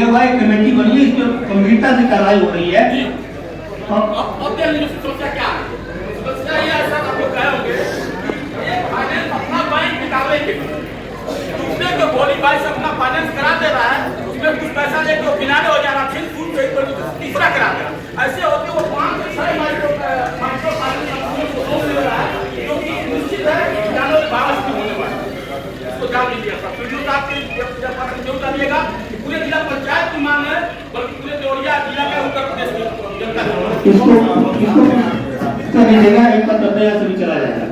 हुआ है, कमेटी बनी है, इसमें गंभीरता से कार्रवाई हो रही है। अब समस्या क्या है? समस्या ये है सर, आप लोग कहे होंगे ये फाइनेंस अपना बैंक निकालने के लिए दूसरे को बोली भाई से अपना फाइनेंस करा दे रहा है, उसमें कुछ पैसा लेके किनारे हो जा रहा, फिर सूद पे तीसरा करा दे रहा। ऐसे होते वो 5 से 6 माइक्रो फाइनेंस कंपनियों को लोन ले रहा है, जो कि निश्चित है किसानों के भाव से होने वाला है। इसको जान लीजिए सर, वीडियो साहब की जरूर डालिएगा कि पूरे जिला पंचायत की मांग है, बल्कि पूरे देवरिया जिला का उत्तर प्रदेश की जनता इसको नहीं देगा, एक बार दबेगा से भी चला जाएगा।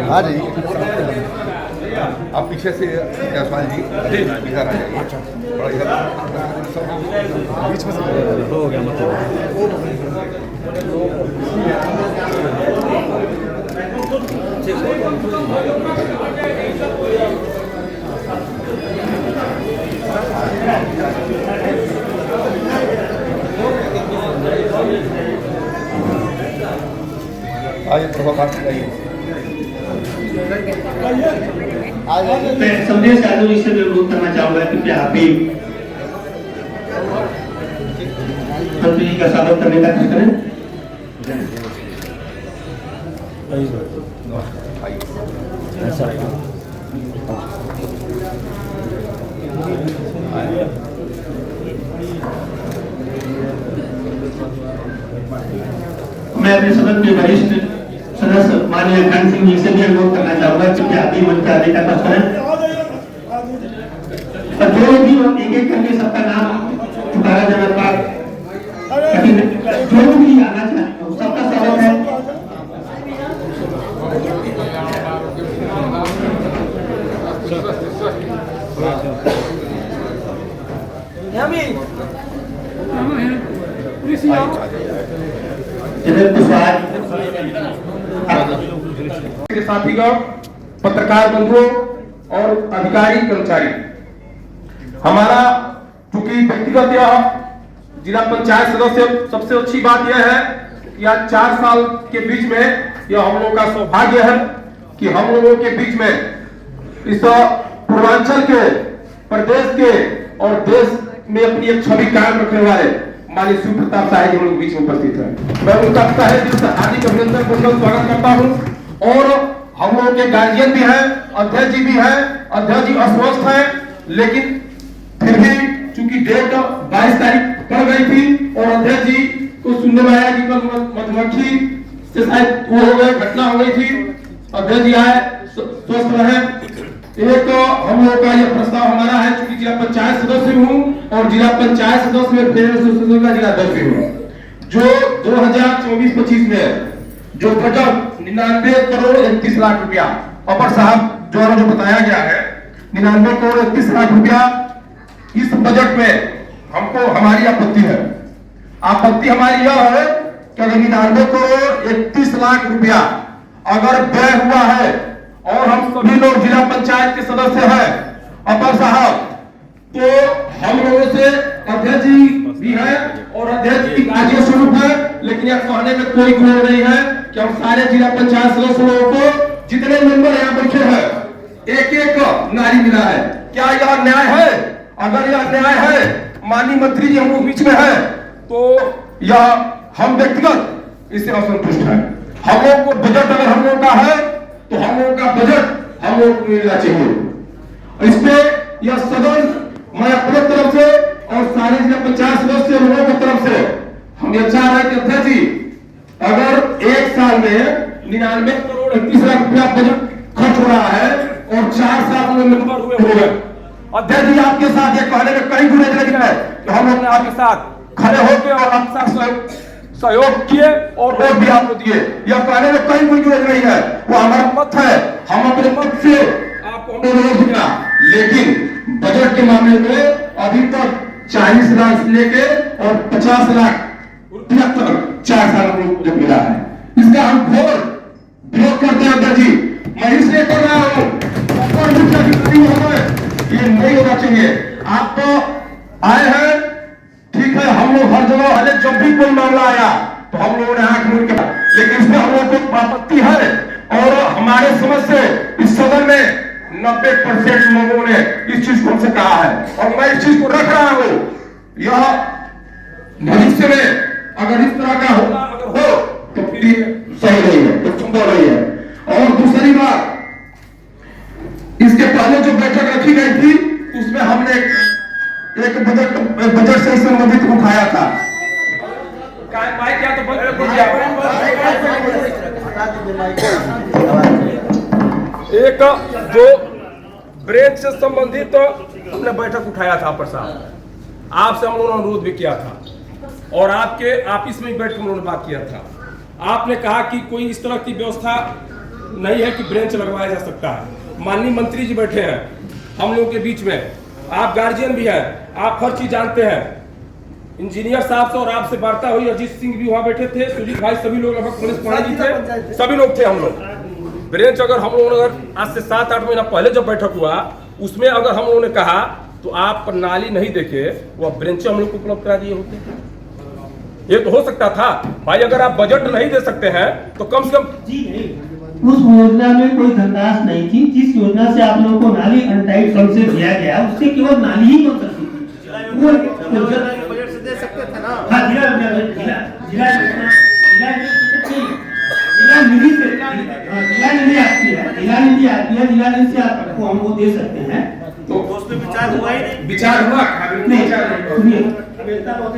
आ जाइए आप पीछे से जयसवाल जी इधर आ जाइए। बड़ा इधर बीच में हो गया मतलब। आइए प्रभात मैं संदेश यादव जी से भी अनुरोध करना चाहूंगा कि आप भी मंत्री जी का स्वागत करने का कष्ट करें। मैं अपने सदन के वरिष्ठ सदस्य माननीय घन सिंह जी से भी अनुरोध करना चाहूंगा कि आप भी मंच आने का कष्ट करें और जो भी एक एक करके सबका नाम पुकारा जाना पार कठिन, जो भी आना चाहे सबका स्वागत है। के साथीगण, पत्रकार बंधुओं और अधिकारी कर्मचारी, हमारा चूंकि व्यक्तिगत यह जिला पंचायत सदस्य सबसे अच्छी बात यह है कि आज 4 साल के बीच में यह हम लोगों का सौभाग्य है कि हम लोगों के बीच में इस पूर्वांचल के प्रदेश के और देश में अपनी एक छवि कायम रखने वाले माननीय शिव प्रताप शाही जी बीच में उपस्थित है। मैं उनका तहे दिल से हार्दिक अभिनंदन पूर्वक स्वागत करता हूं। और हम लोगों के गार्जियन भी हैं, अध्यक्ष जी भी हैं, अध्यक्ष जी अस्वस्थ हैं, लेकिन फिर भी चूंकि डेट 22 तारीख पड़ गई थी और अध्यक्ष जी को सुनने में आया कि कल मधुमक्खी से शायद वो हो गए, घटना हो गई थी, अध्यक्ष जी आए, स्वस्थ रहे। एक तो हम लोगों का यह प्रस्ताव हमारा है, चूंकि जिला पंचायत सदस्य हूँ और जिला पंचायत सदस्य में फेडरल एसोसिएशन का जिला अध्यक्ष हूँ, जो 2024-25 में जो बजट 99 करोड़ 31 लाख रुपया अपर साहब द्वारा जो बताया गया है, 99 करोड़ 31 लाख रुपया इस बजट में हमको हमारी आपत्ति है। आपत्ति हमारी यह है कि 99 करोड़ 31 लाख रुपया अगर व्यय हुआ है और हम सभी लोग जिला पंचायत के सदस्य हैं अपर साहब, तो हम लोगों से अध्यक्ष जी भी है और अध्यक्ष जी कार्य स्वरूप है, लेकिन यह कहने में कोई गुण नहीं है कि हम सारे जिला पंचायत सदस्य लोगों को जितने मेंबर यहाँ बैठे हैं एक एक नारी मिला है। क्या यह न्याय है? अगर यह न्याय है, माननीय मंत्री जी हम लोग बीच में है, तो यह हम व्यक्तिगत इससे असंतुष्ट है। हम लोग को बजट अगर हम लोग का है तो हम लोग का बजट हम लोग को मिलना चाहिए। इस पे यह सदन मैं अपने तरफ से और सारे जिला पंचायत सदस्य लोगों की तरफ से हम यह चाह रहे हैं कि अध्यक्ष जी अगर एक साल में 99 करोड़ 31 लाख रुपया बजट खर्च हो रहा है और 4 साल में मेंबर हुए हो गए, अध्यक्ष जी आपके साथ ये कहने में कहीं गुरेज नहीं है कि हम लोग ने आपके साथ खड़े होकर और आपके साथ सहयोग किए और वोट भी आपको दिए। यह कहने में कहीं कोई गुरेज नहीं है, वो हमारा मत है, हम अपने मत से आपको अनुरोध किया। लेकिन बजट के मामले में अभी तक 40 लाख से लेके और 50 लाख रुपया तक 4 साल में मुझे मिला है। इसका हम घोर विरोध करते हैं अध्यक्ष जी। मैं इसलिए कर रहा हूँ ये नहीं होना चाहिए। आप तो आए हैं, ठीक है, हम लोग हर जगह अरे जब भी कोई मामला आया तो हम लोगों ने आंख मूंद के, लेकिन इसमें हम लोगों को आपत्ति है और हमारे समझ से इस सदन में 90% लोगों ने इस चीज को हमसे कहा है और मैं इस चीज को रख रहा हूं। यह भविष्य में अगर इस तरह का होगा अगर हो तो फिर सही नहीं है, तो संभव नहीं है। और दूसरी बात, इसके पहले जो बैठक रखी गई थी उसमें हमने एक बजट से संबंधित उठाया था। क्या तो एक जो ब्रेक से संबंधित हमने बैठक उठाया था प्रसाद, आपसे हम लोगों ने अनुरोध भी किया था और आपके ऑफिस में बैठ कर हम लोगों ने बात किया था। आपने कहा कि कोई इस तरह की व्यवस्था नहीं है कि ब्रेंच लगवाया जा सकता है। माननीय मंत्री जी बैठे हैं हम लोगों के बीच में, आप गार्जियन भी हैं, आप हर चीज जानते हैं। इंजीनियर साहब से और आपसे वार्ता हुई, अजीत सिंह भी वहां बैठे थे, सुजीत भाई, सभी लोग लगभग पुलिस पानी जी थे, सभी लोग थे हम लोग। ब्रेंच अगर हम लोगों ने अगर आज से 7-8 महीना पहले जब बैठक हुआ उसमें अगर हम लोगों ने कहा तो आप प्रणाली नहीं देखे वह ब्रेंच हम लोग को उपलब्ध करा दिए होते। ये तो हो सकता था भाई। अगर आप बजट नहीं दे सकते हैं तो कम से कम जी नहीं, उस योजना में कोई धनराशि नहीं थी। जिस योजना से आप लोगों को नाली अनटाइड फंड से दिया गया उससे केवल नाली ही बन सकती थी। वो बजट से दे सकते थे ना। हाँ, जिला निधि से जिला निधि आती है, जिला निधि से आपको हम वो दे सकते हैं। तो उसमें विचार हुआ ही नहीं। विचार हुआ नहीं, सुनिए,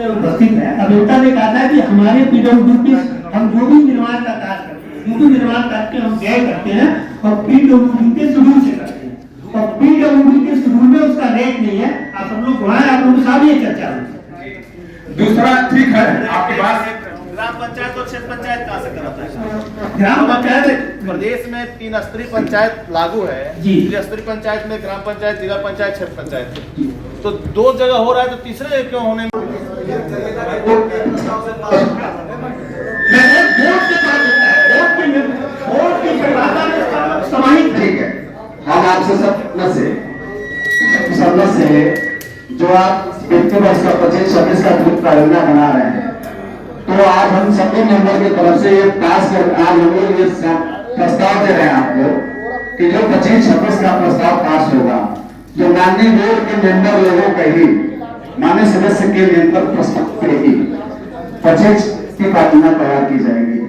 उपस्थित है। अभियंता ने कहा था कि हमारे पीडब्ल्यूडी हम जो भी निर्माण का कार्य करते हैं, जो भी निर्माण करके हम व्यय करते हैं और पीडब्ल्यूडी के शेड्यूल से करते हैं और पीडब्ल्यूडी के शेड्यूल में उसका रेट नहीं है। आप सब लोग वहां आप लोगों के साथ ये चर्चा हुई। दूसरा ठीक है आपके पास ग्राम पंचायत और क्षेत्र पंचायत कहाँ से कराता है? ग्राम पंचायत प्रदेश में 3 स्तरीय पंचायत लागू है। जी। स्तरीय पंचायत में ग्राम पंचायत, जिला पंचायत, क्षेत्र पंचायत, तो 2 जगह हो रहा है तो तीसरे क्यों होने में? समाहित ठीक है, हम आपसे सब से जो आप वित्तीय वर्ष का 25-26 का वित्त का योजना बना रहे हैं, तो आज हम सभी मेंबर की तरफ से ये पास कर आज हम लोग ये प्रस्ताव दे रहे हैं आपको कि जो 25-26 का प्रस्ताव पास होगा, जो माननीय बोर्ड के मेंबर लोगों का ही माननीय सदस्य के नियंत्रण प्रस्ताव पे ही 25 की योजना तैयार की जाएगी।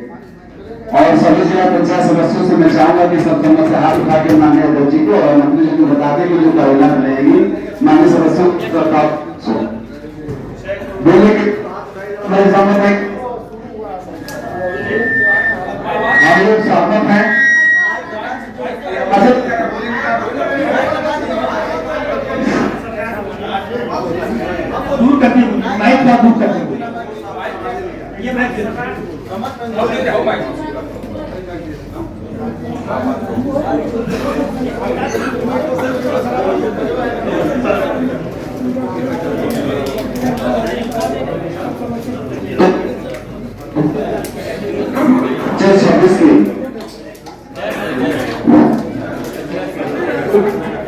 और सभी जिला पंचायत सदस्यों से मैं चाहूंगा कि सब समय से हाथ उठा के माननीय अध्यक्ष जी को और मंत्री जी को बता दें कि जो योजना बनाएगी माननीय सदस्यों की बोले कि मेरे सामने हम लोग सहमत हैं। दूर करते माइक का दूर करते ये माइक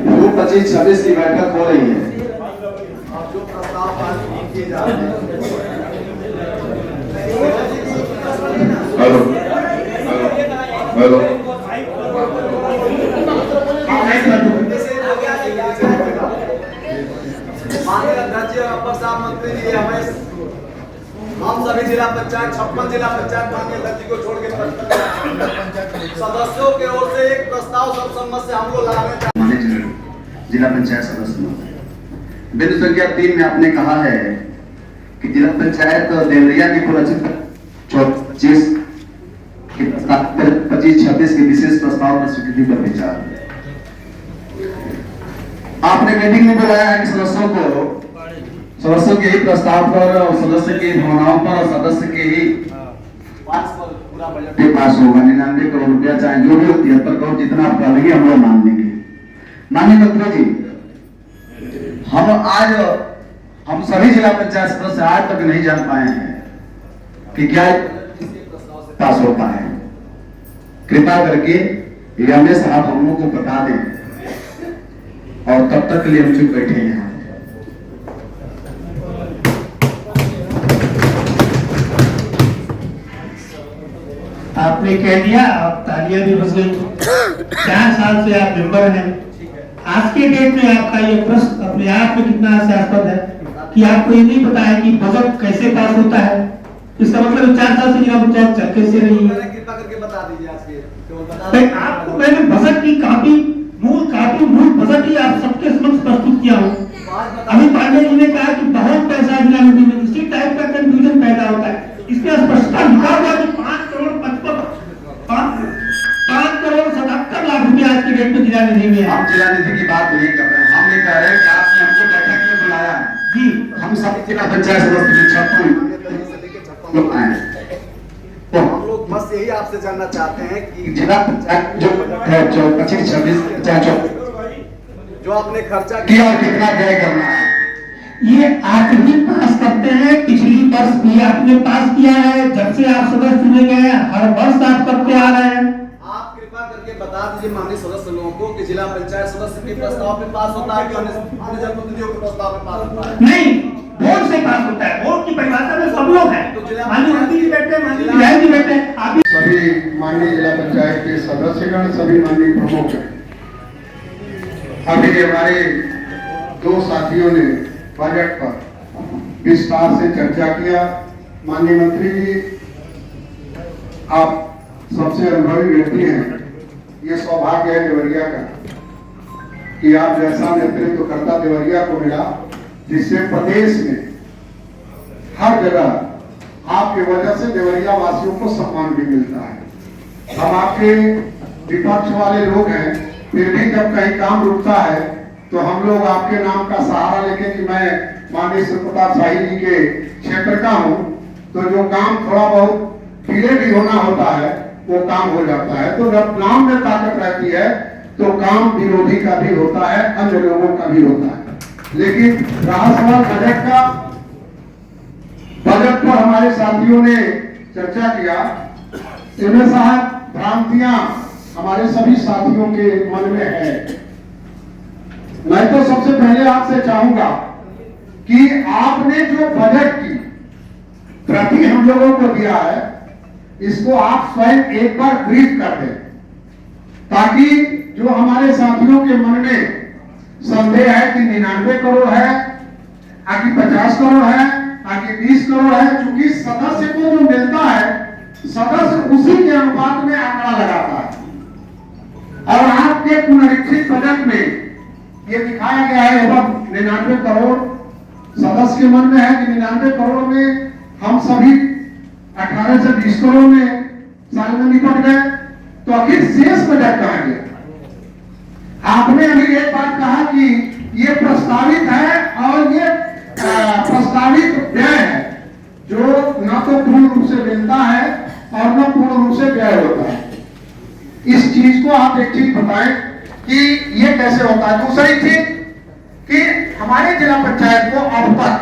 वो 25-26 की बैठक हो रही है। हेलो हेलो हेलो जी और अपर साहब मंत्री जी हमें हम सभी जिला पंचायत 56 जिला पंचायत माननीय अध्यक्ष जी को छोड़ के सदस्यों के ओर से एक प्रस्ताव सर्वसम्मत से हमको लाने माननीय जिला पंचायत सदस्य बिंदु संख्या 3 में आपने कहा है कि जिला पंचायत देवरिया की पुरस्कृत 25 26 के विशेष प्रस्ताव पर स्वीकृति पर विचार। आपने मीटिंग में बुलाया है कि सदस्यों के ही प्रस्ताव पर और सदस्य की भावनाओं पर और सदस्य के ही पूरा बजट पास होगा 99 करोड़ रुपया, चाहे जो भी 73 करोड़ जितना आप कहेंगे हम लोग मान लेंगे। माननीय मंत्री जी, हम सभी जिला पंचायत सदस्य आज तक नहीं जान पाए हैं कि क्या पास होता है। कृपा करके रमेश आप हम लोग को बता दें और तब तक के लिए हम चुप बैठे हैं। आपने कह दिया, आप तालियां भी बज गई। 4 साल से आप मेंबर हैं। आज के डेट में आपका ये प्रश्न अपने आप में कितना हास्यास्पद है कि आपको ये नहीं पता है कि बजट कैसे पास होता है। इसका मतलब 4 साल से जिला पंचायत कैसे रही है। कृपा करके बता दीजिए आज के आपको मैंने बजट की मूल बजट ही आप सबके समक्ष प्रस्तुत किया हूँ। अभी पांडे जी ने कहा कि बहुत पैसा जिला निधि में, इसी टाइप का कंफ्यूजन पैदा होता है। इसमें स्पष्टता लिखा हुआ कि 5 करोड़ 77 लाख रुपया आज के डेट में जिला निधि में है। हम जिला निधि की बात नहीं कर रहे हैं, हम ये कह रहे हैं कि आपने हमको बैठक में बुलाया जी, हम सभी जिला पंचायत सदस्य के 56 लोग आए। तो हम लोग बस यही आपसे जानना चाहते हैं कि जिला पंचायत जो है 25 26 जो आपने खर्चा किया और कितना व्यय करना है, ये आप ही पास करते हैं। पिछली वर्ष भी आपने पास किया है, जब से आप सदस्य चुने गए हैं हर वर्ष आप करते आ रहे हैं। आप कृपा करके बता दीजिए माननीय सदस्य लोगों को कि जिला पंचायत सदस्य के प्रस्ताव पे पास होता है कि अन्य जनप्रतिनिधियों के प्रस्ताव पे पास होता है। नहीं, वोट से पास होता है। वोट की परिभाषा में सब लोग हैं। माननीय मंत्री जी बैठे हैं, माननीय विधायक जी बैठे हैं, आप भी सभी माननीय जिला पंचायत के सदस्यगण, सभी माननीय प्रमुख हैं। अभी हमारे 2 साथियों ने बजट पर विस्तार से चर्चा किया। माननीय मंत्री जी, आप सबसे अनुभवी व्यक्ति हैं। ये सौभाग्य है देवरिया का कि आप जैसा नेतृत्व करता देवरिया को मिला, जिससे प्रदेश में हर जगह आपके वजह से देवरिया वासियों को सम्मान भी मिलता है। हम आपके विपक्ष वाले लोग हैं, फिर भी जब कहीं काम रुकता है तो हम लोग आपके नाम का सहारा लेके कि मैं माननीय शिव प्रताप शाही जी के क्षेत्र का हूँ, तो जो काम थोड़ा बहुत धीरे भी होना होता है वो काम हो जाता है। तो जब नाम में ताकत रहती है तो काम विरोधी का भी होता है, अन्य लोगों का भी होता है। लेकिन रहा सवाल बजट का, बजट पर हमारे साथियों ने चर्चा किया। इनमें साहब भ्रांतियां हमारे सभी साथियों के मन में है। मैं तो सबसे पहले आपसे चाहूंगा कि आपने जो बजट की प्रति हम लोगों को दिया है, इसको आप स्वयं एक बार ब्रीफ कर दें, ताकि जो हमारे साथियों के मन में संदेह है कि 99 करोड़ है, आगे 50 करोड़ है, आगे 20 करोड़ है, क्योंकि सदस्य को जो मिलता है सदस्य उसी के अनुपात में आंकड़ा लगाता है। और आपके पुनरीक्षित बजट में ये दिखाया गया है लगभग 99 करोड़। सदस्य के मन में है कि 99 करोड़ में हम सभी 18 से 20 करोड़ में साल में निपट गए, तो आखिर शेष बजट कहां गया? आपने अभी एक बात कहा कि ये प्रस्तावित है और ये प्रस्तावित व्यय है, जो न तो पूर्ण रूप से मिलता है और न पूर्ण रूप से व्यय होता है। इस चीज को आप एक चीज बताएं कि ये कैसे होता है। दूसरी चीज कि हमारे जिला पंचायत को अब तक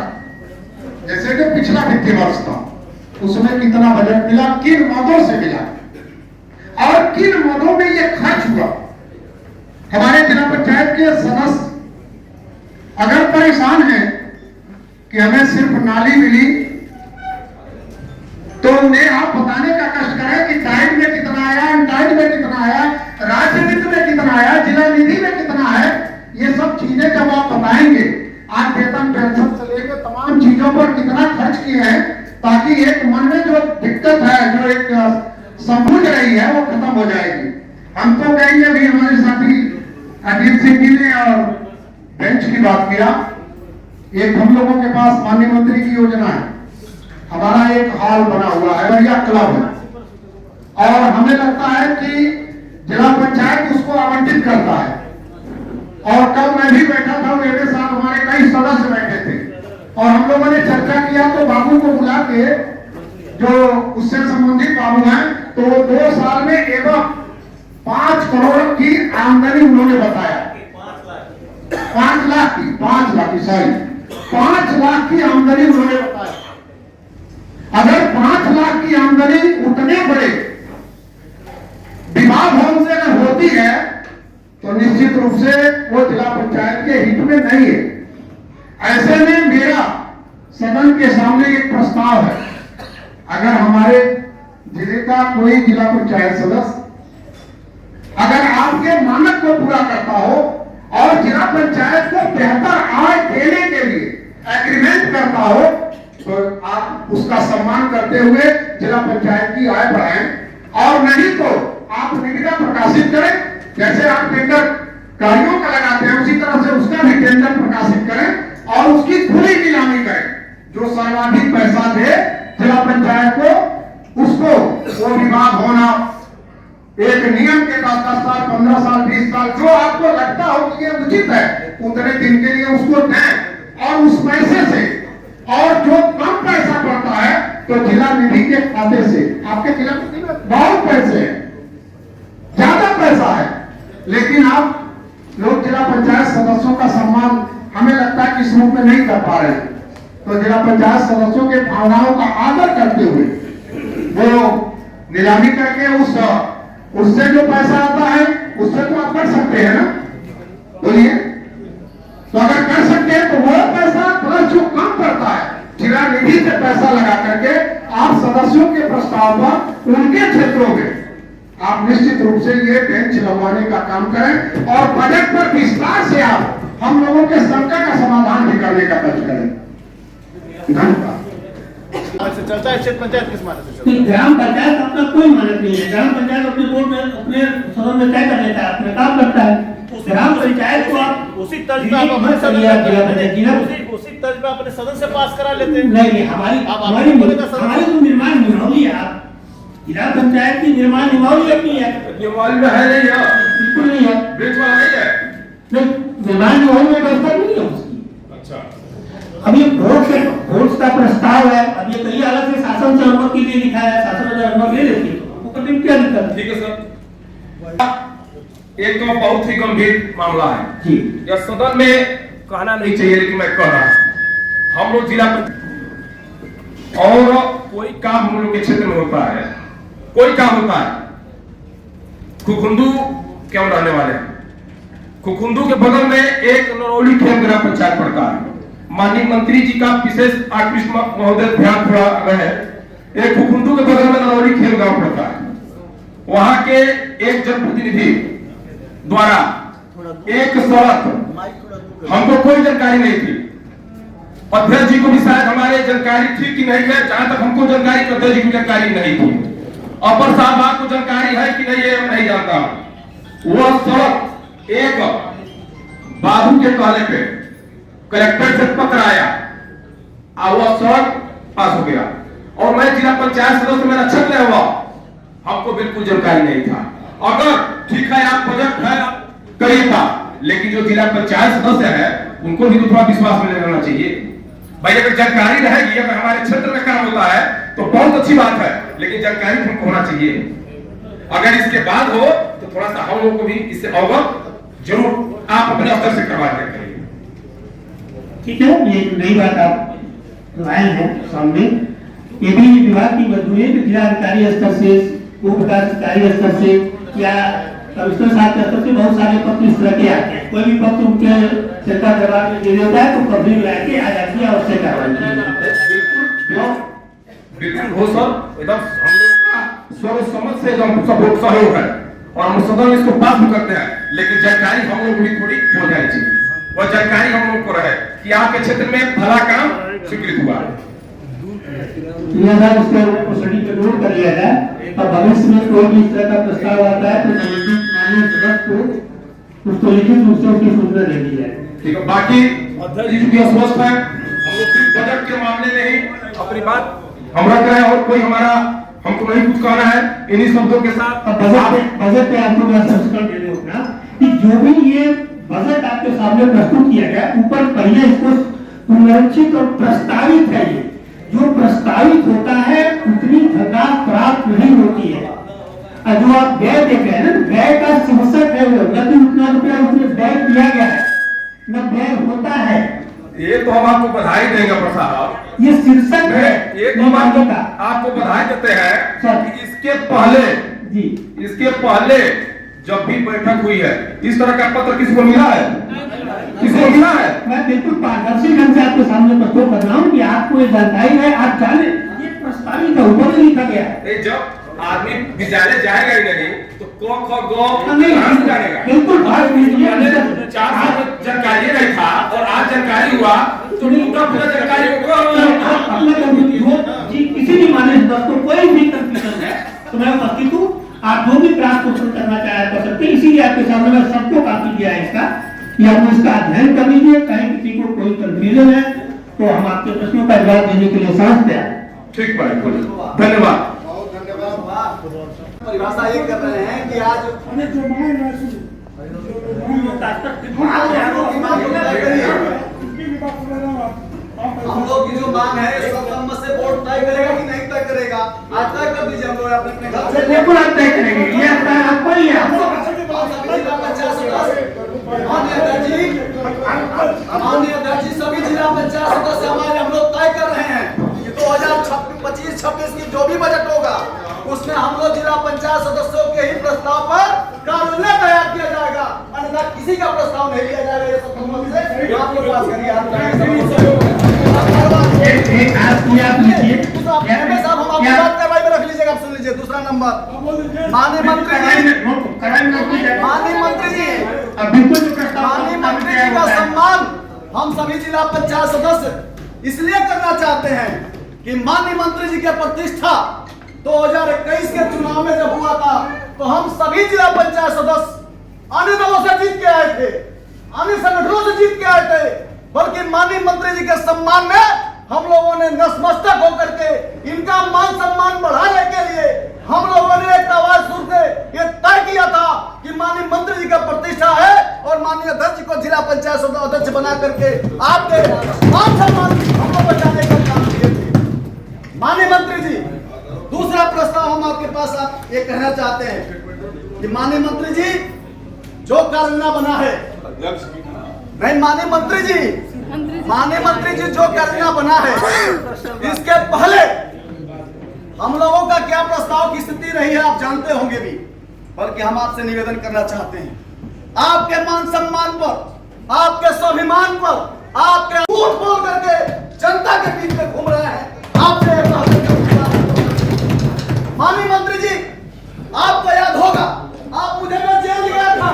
जैसे जो पिछला वित्तीय वर्ष था उसमें कितना बजट मिला, किन मदों से मिला और किन मदों में ये खर्च हुआ। हमारे जिला पंचायत के सदस्य अगर परेशान हैं कि हमें सिर्फ नाली मिली, तो उन्हें आप बताने का कष्ट करें कि टाइम में कितना आया, अनटाइम में कितना आया, राज्य वित्त में कितना आया, जिला निधि में कितना है। ये सब चीजें जब आप बताएंगे, आज वेतन पेंशन से लेकर किए हैं ताकि एक मन में जो दिक्कत है, जो एक समझ रही है, वो खत्म हो जाएगी। हम तो कहेंगे भी हमारे साथी अजीत सिंह जी ने और बेंच की बात किया। एक हम लोगों के पास माननीय मंत्री की योजना है, हमारा एक हॉल बना हुआ है या क्लब है, और हमें लगता है कि जिला पंचायत उसको आवंटित करता है। और कल मैं भी बैठा था, मेरे साथ हमारे कई सदस्य बैठे थे और हम लोगों ने चर्चा किया। तो बाबू को बुला के, जो उससे संबंधित बाबू हैं, तो 2 साल में एवं 5 करोड़ की आमदनी उन्होंने बताया। 5 लाख की 5 लाख की आमदनी उन्होंने बताया। अगर 5 लाख की आमदनी उतने बड़े विवाह भवन से अगर होती है तो निश्चित रूप से वो जिला पंचायत के हित में नहीं है। ऐसे में मेरा सदन के सामने एक प्रस्ताव है, अगर हमारे जिले का कोई जिला पंचायत सदस्य अगर आपके मानक को पूरा करता हो और जिला पंचायत को बेहतर आय देने के लिए एग्रीमेंट करता हो, तो आप उसका सम्मान करते हुए जिला पंचायत की आय बढ़ाएं, और नहीं तो आप निविदा प्रकाशित करें। जैसे आप टेंडर कार्यों का लगाते हैं, उसी तरह से उसका भी टेंडर प्रकाशित करें और उसकी खुली नीलामी करें। जो सर्वाधिक पैसा दे जिला पंचायत को, उसको वो विभाग होना एक नियम के 10 साल, 15 साल, 20 साल, जो आपको लगता हो कि ये उचित है, उतने दिन के लिए उसको दें। और उस पैसे से, और जो कम पैसा पड़ता है तो जिला निधि के खाते से, आपके जिला निधि में बहुत पैसे हैं, ज्यादा पैसा है, लेकिन आप लोग जिला पंचायत सदस्यों का सम्मान हमें लगता है कि इस रूप में नहीं कर पा रहे हैं। तो जिला पंचायत सदस्यों के भावनाओं का आदर करते हुए वो नीलामी करके उससे जो पैसा आता है उससे तो आप कर सकते हैं ना, बोलिए। तो अगर कर सकते हैं तो वो पैसा प्लस जो कम पड़ता है जिला निधि से पैसा लगा करके आप सदस्यों के प्रस्ताव पर उनके क्षेत्रों में आप निश्चित रूप से ये बेंच लगवाने का काम करें और बजट पर विस्तार से आप हम लोगों के संकट का समाधान भी करने का प्रयास करें। धन्यवाद। चर्चा क्षेत्र पंचायत किस माने से चलता है? ग्राम पंचायत अपना कोई मानक नहीं है। ग्राम पंचायत अपने बोर्ड में, अपने सदन में तय कर लेता है, अपना काम करता है। ग्राम पंचायत को आप उसी तर्ज पे आप अपने सदन उसी तर्ज पे अपने सदन से पास करा लेते हैं। नहीं, हमारी तो निर्माण निभावली है। आप जिला पंचायत की निर्माण निभावली अपनी है, निवाल में है नहीं है, बिल्कुल नहीं है। बेच वाला नहीं है। नहीं, निर्माण निभावली में व्यवस्था नहीं है उसकी। अच्छा, अब ये वोट का प्रस्ताव है, अब ये कई अलग से शासन से अनुमति के लिए लिखा है, शासन से अनुमति ले लेती है, वो करने में क्या दिक्कत है? ठीक है सर। एक तो बहुत ही गंभीर मामला है जी। यह सदन में कहना नहीं चाहिए, लेकिन मैं कह रहा हूं। हम लोग जिला और कोई काम हम लोग के क्षेत्र में होता है, कोई काम होता है, खुखुंदू क्यों रहने वाले हैं, खुखुंदू के बगल में एक नरौली खेम ग्राम पंचायत पड़ता है। माननीय मंत्री जी का विशेष आकृष्ट महोदय ध्यान थोड़ा रहे, एक खुखुंदू के बगल में नरौली खेम गांव पड़ता है। वहां के एक जनप्रतिनिधि द्वारा एक सड़क हमको कोई जानकारी नहीं थी, अध्यक्ष जी को भी शायद हमारे जानकारी थी कि नहीं है, जहां तक हमको जानकारी, अध्यक्ष जी को जानकारी नहीं थी। अपर साहब आपको जानकारी है कि नहीं, ये नहीं जानता। वह सड़क एक बाबू के कहने पे कलेक्टर से पत्र आया और वह सड़क पास हो गया, और मैं जिला पंचायत सदस्य मेरा छत हुआ, हमको बिल्कुल जानकारी नहीं था। अगर ठीक है आप बजट है करिए था, लेकिन जो जिला पंचायत सदस्य है उनको भी तो थोड़ा विश्वास में लेना चाहिए भाई। अगर जानकारी रहेगी, अगर हमारे क्षेत्र में काम होता है तो बहुत अच्छी बात है, लेकिन जानकारी हमको होना चाहिए। अगर इसके बाद हो तो थोड़ा सा हम लोग को भी इससे अवगत जरूर आप अपने स्तर से करवा दें। ठीक है, ये नई बात आप लाए हैं सामने। ये भी विभाग की मजबूरी है कि जिला अधिकारी स्तर से, उप विकास अधिकारी स्तर से या कमिश्नर साहब के स्तर से बहुत सारे पत्र इस तरह के आते हैं। कोई भी पत्र उनके सरकार दरबार में दे देता है तो कभी लाके आ जाती है और उससे कार्रवाई बिल्कुल हो सर, एकदम हम लोग का सर्व समझ से एकदम सपोर्ट सहयोग है और हम सदन में इसको पास भी करते हैं, लेकिन जानकारी हम लोग भी थोड़ी हो जानी चाहिए। वह जानकारी हम लोग को रहे कि आपके क्षेत्र में भला काम स्वीकृत हुआ। यह था उसको स्टडी पे नोट कर लिया जाए और भविष्य में कोई भी इस तरह का प्रस्ताव आता है तो माननीय सदस्य को उसको लिखित रूप से उसकी सूचना दे दी जाए। ठीक है, बाकी चूंकि स्वस्थ है, हम लोग सिर्फ बजट के मामले में ही अपनी बात हम रख रहे हैं और कोई हमारा हमको नहीं कुछ कहना है। इन्हीं शब्दों के साथ बजट पे आपको मैं संस्करण दे दूं ना कि जो भी ये बजट आपके सामने प्रस्तुत किया गया, ऊपर पहले इसको पुनरीक्षित और प्रस्तावित है। ये जो प्रस्तावित होता है उतनी धनराशि प्राप्त नहीं होती है। और जो आप व्यय देख रहे हैं ना, व्यय का शीर्षक है वो, न तो उतना रुपया उसमें व्यय किया गया है न व्यय होता है। ये तो हम आपको बधाई देंगे प्रसाद, ये शीर्षक है। ये तो हम आपको बधाई देते हैं कि इसके पहले जब भी बैठक हुई है इस तरह का पत्र किसको मिला है? किसको मिला है? मैं बिल्कुल पारदर्शी ढंग से आपके सामने प्रस्तुत कर रहा हूँ कि आपको ये जानकारी है, आप जाने ये प्रस्तावित है, ऊपर से लिखा गया है। जब आदमी विद्यालय जाएगा ही नहीं तो क ख ग नहीं जानेगा। बिल्कुल चार साल में जानकारी नहीं था और आज जानकारी हुआ तो पूरा जानकारी किसी भी माननीय सदस्य को कोई भी कंफ्यूजन है तो मैं उपस्थित हूँ। आप जो भी प्राप्त क्वेश्चन करना चाहे कर सकते हैं। इसीलिए आपके सामने मैं सबको काफी दिया है इसका कि आप इसका अध्ययन कर लीजिए। कहीं किसी को कोई कंफ्यूजन है तो हम आपके प्रश्नों का जवाब देने के लिए सांस तैयार। ठीक भाई, धन्यवाद। परिभाषा ये कर रहे हैं कि आज हम लोग की जो मांग है सर्वसम्मत से बोर्ड तय करेगा कि नहीं तय करेगा, आज तय कर दीजिए। हम लोग अपने घर से बिल्कुल आप तय करेंगे, ये आपको ही है। माननीय अध्यक्ष जी, सभी जिला पंचायत सदस्य हमारे हम लोग तय कर रहे हैं कि 2025-26 की जो भी बजट होगा उसमें हम लोग जिला पंचायत सदस्यों के ही प्रस्ताव पर कानून तैयार किया जाएगा, अन्यथा किसी का प्रस्ताव नहीं लिया जाएगा। ये सब से आप लोग पास करिए। साहब हम आपकी बात कार्रवाई में रख लीजिएगा, आप सुन लीजिए। दूसरा नंबर, माननीय मंत्री जी का सम्मान हम सभी जिला पंचायत सदस्य इसलिए करना चाहते हैं कि माननीय मंत्री जी की प्रतिष्ठा 2021 के चुनाव में जब हुआ था तो हम सभी जिला पंचायत सदस्य अन्य दलों से जीत के आए थे, अन्य संगठनों से जीत के आए थे, बल्कि माननीय मंत्री जी के सम्मान में हम लोगों ने नतमस्तक होकर के इनका मान सम्मान बढ़ाने के लिए हम लोगों ने एक आवाज सुन के ये तय किया था कि माननीय मंत्री जी का प्रतिष्ठा है और माननीय अध्यक्ष जी को जिला पंचायत अध्यक्ष बना करके आपके मान सम्मान हम लोग बचाने का काम किए थे। माननीय मंत्री जी, दूसरा प्रस्ताव हम आपके पास आप ये कहना चाहते हैं कि माननीय मंत्री जी जो कानून बना है, नहीं माननीय मंत्री जी जो कानून बना है इसके पहले हम लोगों का क्या प्रस्ताव की स्थिति रही है आप जानते होंगे भी, बल्कि हम आपसे निवेदन करना चाहते हैं आपके मान सम्मान पर, आपके स्वाभिमान पर, आपके झूठ बोल करके जनता के बीच में घूम रहे हैं। आपसे माननीय मंत्री जी, आपको याद होगा आप मुझे मैं जेल गया था,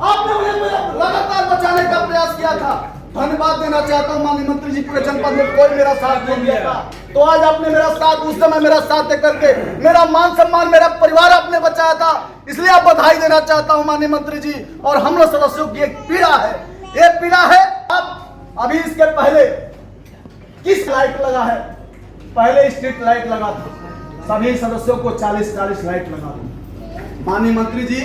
आपने मुझे लगातार बचाने का प्रयास किया था। धन्यवाद देना चाहता हूं माननीय मंत्री जी, पूरे जनपद में कोई मेरा साथ नहीं दिया था, तो आज आपने मेरा साथ, उस समय मेरा साथ दे करके मेरा मान सम्मान, मेरा परिवार आपने बचाया था, इसलिए आप बधाई देना चाहता हूं माननीय मंत्री जी। और हम लोग सदस्यों की एक पीड़ा है, ये पीड़ा है अब अभी इसके पहले किस लाइट लगा है, पहले स्ट्रीट लाइट लगा था, सभी सदस्यों को 40-40 लाइट लगा दो। माननीय मंत्री जी,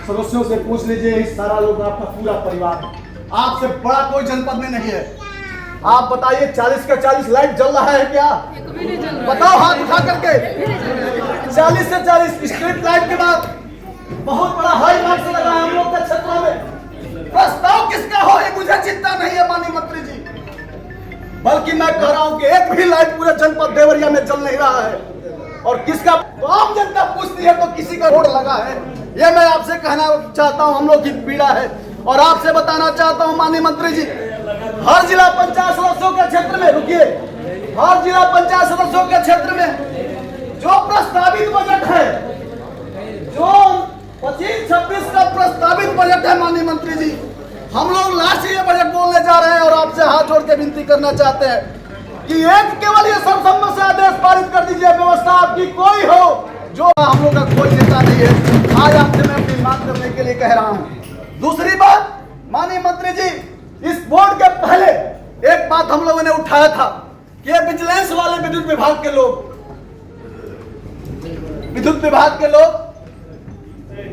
सदस्यों से पूछ लीजिए, इस सारा लोग आपका पूरा परिवार है, आपसे बड़ा कोई जनपद में नहीं है। आप बताइए 40 का 40 लाइट जल रहा है क्या? बताओ हाथ उठा करके। 40 से 40 स्ट्रीट लाइट के बाद बहुत बड़ा हाई मार्क्स लगा है हम लोग के क्षेत्रों में। प्रस्ताव किसका हो ये मुझे चिंता नहीं है माननीय मंत्री जी, बल्कि मैं कह रहा हूं कि एक भी लाइट पूरे जनपद देवरिया में जल नहीं रहा है। और किसका आम जनता पूछती है तो किसी का रोड लगा है, ये मैं आपसे कहना चाहता हूं, हम लोग की पीड़ा है। और आपसे बताना चाहता हूं माननीय मंत्री जी, हर जिला पंचायत सदस्यों के क्षेत्र में, रुकिए, हर जिला पंचायत सदस्यों के क्षेत्र में जो प्रस्तावित बजट है, जो 25-26 का प्रस्तावित बजट है माननीय मंत्री जी, हम लोग लास्ट ये बजट बोलने जा रहे हैं और आपसे हाथ जोड़ के विनती करना चाहते हैं कि एक केवल ये सर्वसम्मत से आदेश पारित कर दीजिए, व्यवस्था आपकी कोई हो, जो हम लोग का कोई नेता नहीं है। आज आपसे मैं अपनी मांग करने के लिए कह रहा हूं। दूसरी बात, माननीय मंत्री जी, इस बोर्ड के पहले एक बात हम लोगों ने उठाया था कि ये विजिलेंस वाले विद्युत विभाग के लोग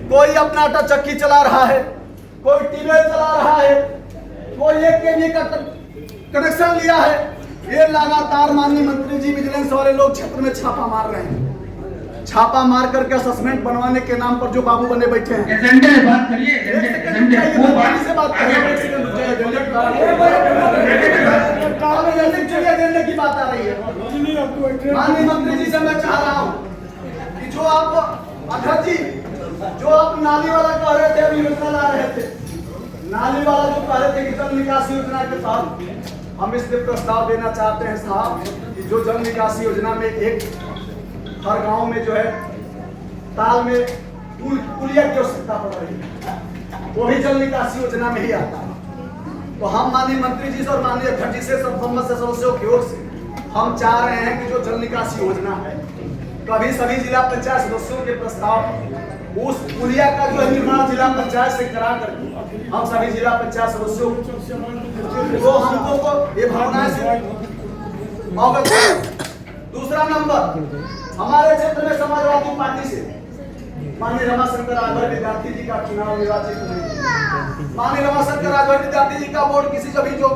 कोई अपना आटा चक्की चला रहा है, कोई टीवेल चला रहा है, कोई एक केवी का कनेक्शन लिया है। ये लगातार माननीय मंत्री जी विजिलेंस वाले लोग क्षेत्र में छापा मार रहे हैं। छापा मार करके असेसमेंट बनवाने के नाम पर जो बाबू बने बैठे हैं। एजेंडे से बात करिए, एजेंडे वो बात से बात करें, एजेंडे की बात आ रही है। माननीय मंत्री जी से मैं चाह रहा हूँ कि जो आप अध्यक्ष जी, जो आप नाली वाला कह रहे थे, अभी योजना ला रहे थे, नाली वाला जो कह रहे थे कि जल निकासी योजना के तहत हम इस पे प्रस्ताव देना चाहते हैं साहब कि जो जल निकासी योजना में एक हर गांव में जो है ताल में पुलिया की आवश्यकता पड़ रही है, वो भी जल निकासी योजना में ही आता है। तो हम माननीय मंत्री जी से और माननीय अध्यक्ष जी से सर्वसम्मत से सदस्यों की ओर से हम चाह रहे हैं कि जो जल निकासी योजना है, कभी सभी जिला पंचायत सदस्यों के प्रस्ताव उस पुलिया का जो निर्माण जिला पंचायत से करा करके हम सभी जिला पंचायत सदस्यों को हमको को ये भावना से अवगत करें। दूसरा नंबर, हमारे क्षेत्र में समाजवादी पार्टी से माननीय रमाशंकर राघव विद्यार्थी जी का चुनाव निर्वाचित हुए। माननीय रमाशंकर राघव विद्यार्थी जी का बोर्ड किसी जब जो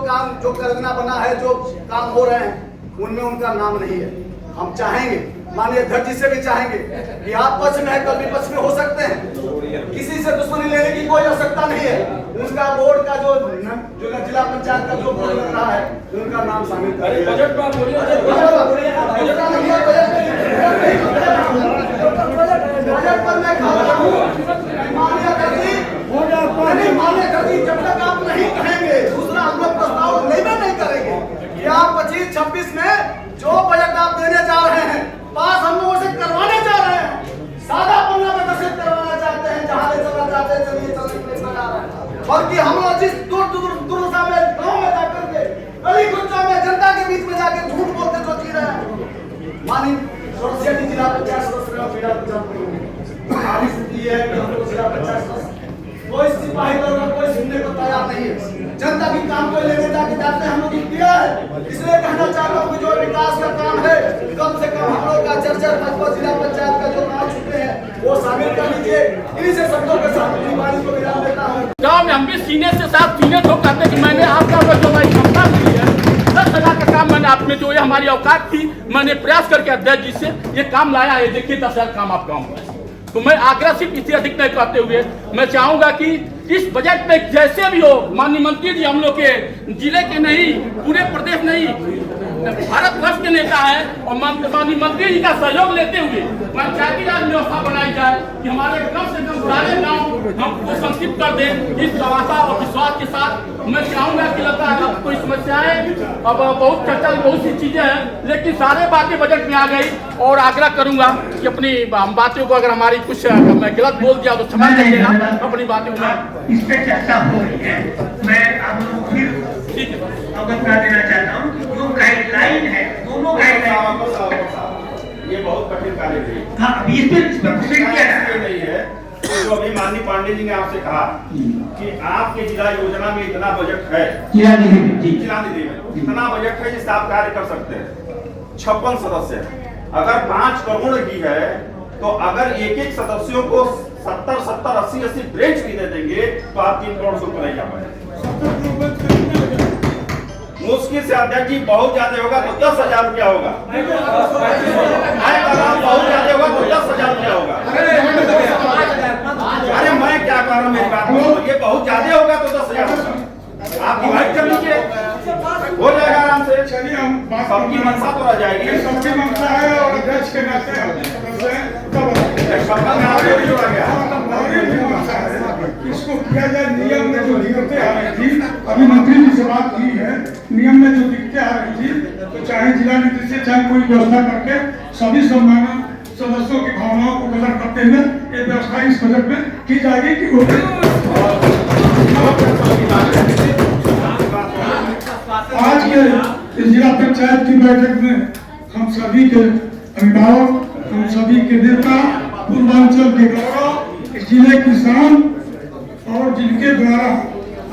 करना बना है, जो काम हो रहे हैं, उनमें उनका नाम नहीं है। हम चाहेंगे, माननीय अध्यक्ष जी से भी चाहेंगे कि आप पक्ष में है, कल भी पक्ष में हो सकते हैं, किसी से दुश्मनी लेने की कोई आवश्यकता नहीं है। उनका बोर्ड का जो जिला पंचायत का जो बोर्ड लग रहा है, उनका नाम शामिल करें। बजट पर मैं कह रहा हूँ माननीय अध्यक्ष जी, जब तक आप नहीं कहेंगे, दूसरा हम लोग प्रस्ताव नहीं करेंगे कि आप 25-26 में जो बजट आप देने जा रहे हैं, पास हम लोगों से करवाने जा रहे हैं, सादा पन्ना में दर्शित करवाना चाहते हैं, जहां ले चलना चाहते हैं, चलिए चलना रहा है। और कि हम लोग जिस दुर्दशा में गांव में जाकर के गली गुच्चा में जनता के बीच में जाके झूठ बोलते जो जी रहे हैं। माननीय सोलसिया जिला पंचायत सदस्य हमारी स्थिति है कि हम लोग जिला पंचायत सदस्य कोई सिपाही लोग कोई सुनने को तैयार नहीं है। जनता की काम को लेने जाके जाते हम लोग किया है। इसलिए कहना चाहता हूँ कि जो विकास का काम है, कम से कम हम लोग का चर्चा जिला पंचायत का जो नाम छुट्टे हैं वो शामिल कर लीजिए। इन्हीं से शब्दों के साथ अपनी बात को विराम देता हूँ। गाँव में हम भी सीने से साथ सीने ठोक करते कि मैंने आपका जो हमारी क्षमता मिली है, 10,000 का काम मैंने आप में जो है हमारी औकात थी, मैंने प्रयास करके अध्यक्ष जी से ये काम लाया है। देखिए 10,000 काम आप गाँव में। तो मैं आग्रह सिर्फ इससे अधिक नहीं करते हुए मैं चाहूंगा कि इस बजट में जैसे भी हो, माननीय मंत्री जी हम लोग के जिले के नहीं, पूरे प्रदेश नहीं, भारतवर्ष के नेता है, और माननीय मंत्री जी का सहयोग लेते हुए पंचायती राज व्यवस्था बनाई जाए कि हमारे कम से कम सारे गाँव हमको संक्षिप्त कर दें। इस आशा और विश्वास के साथ मैं चाहूंगा कि लगता है अब कोई समस्याएं, अब बहुत चर्चा, बहुत सी चीजें हैं, लेकिन सारे बातें बजट में आ गई। और आग्रह करूंगा कि अपनी बातों को अगर हमारी कुछ मैं गलत बोल दिया तो क्षमा करिएगा। अपनी बातों को इस पे चर्चा हो रही है, मैं आप लोगों को फिर अवगत करा देना चाहता हूँ। जो गाइडलाइन है, दोनों गाइडलाइन ये बहुत कठिन कार्य है। हाँ, अभी इस पे नहीं है। जो अभी माननीय पांडे जी ने आपसे कहा कि आपके जिला योजना में इतना बजट है, जिला निधि में इतना बजट है जिससे आप कार्य कर सकते हैं। 56 सदस्य, अगर 5 करोड़ की है तो अगर एक सदस्यों को 70, 80 ब्रेंच भी दे देंगे तो आप 3 करोड़ से ऊपर नहीं जा पाएंगे। मुश्किल से अध्यक्ष जी बहुत ज्यादा होगा तो 10,000 रुपया होगा, बहुत ज्यादा होगा तो 10,000 रुपया होगा। अरे मैं क्या कर रहा हूँ, मेरी बात सुनो, ये बहुत ज्यादा होगा तो 10,000 होगा। आप डिवाइड कर लीजिए, हो जाएगा आराम से। चलिए हम सबकी मंशा तो रह जाएगी, सबकी मंशा है और अध्यक्ष के नाते इसको किया जाए। नियम में जो दिक्कतें आ रही थी, अभी मंत्री जी से बात की है, नियम में जो दिक्कतें आ रही थी, तो चाहे जिला नीति से चाहे कोई व्यवस्था करके सभी सम्मानित सदस्यों की भावनाओं को कदर करते हुए ये व्यवस्था इस बजट में की जाएगी कि आज के जिला पंचायत की बैठक में हम सभी के अभिभावक, हम सभी के नेता, पूर्वांचल के गौरव, जिले किसान और जिनके द्वारा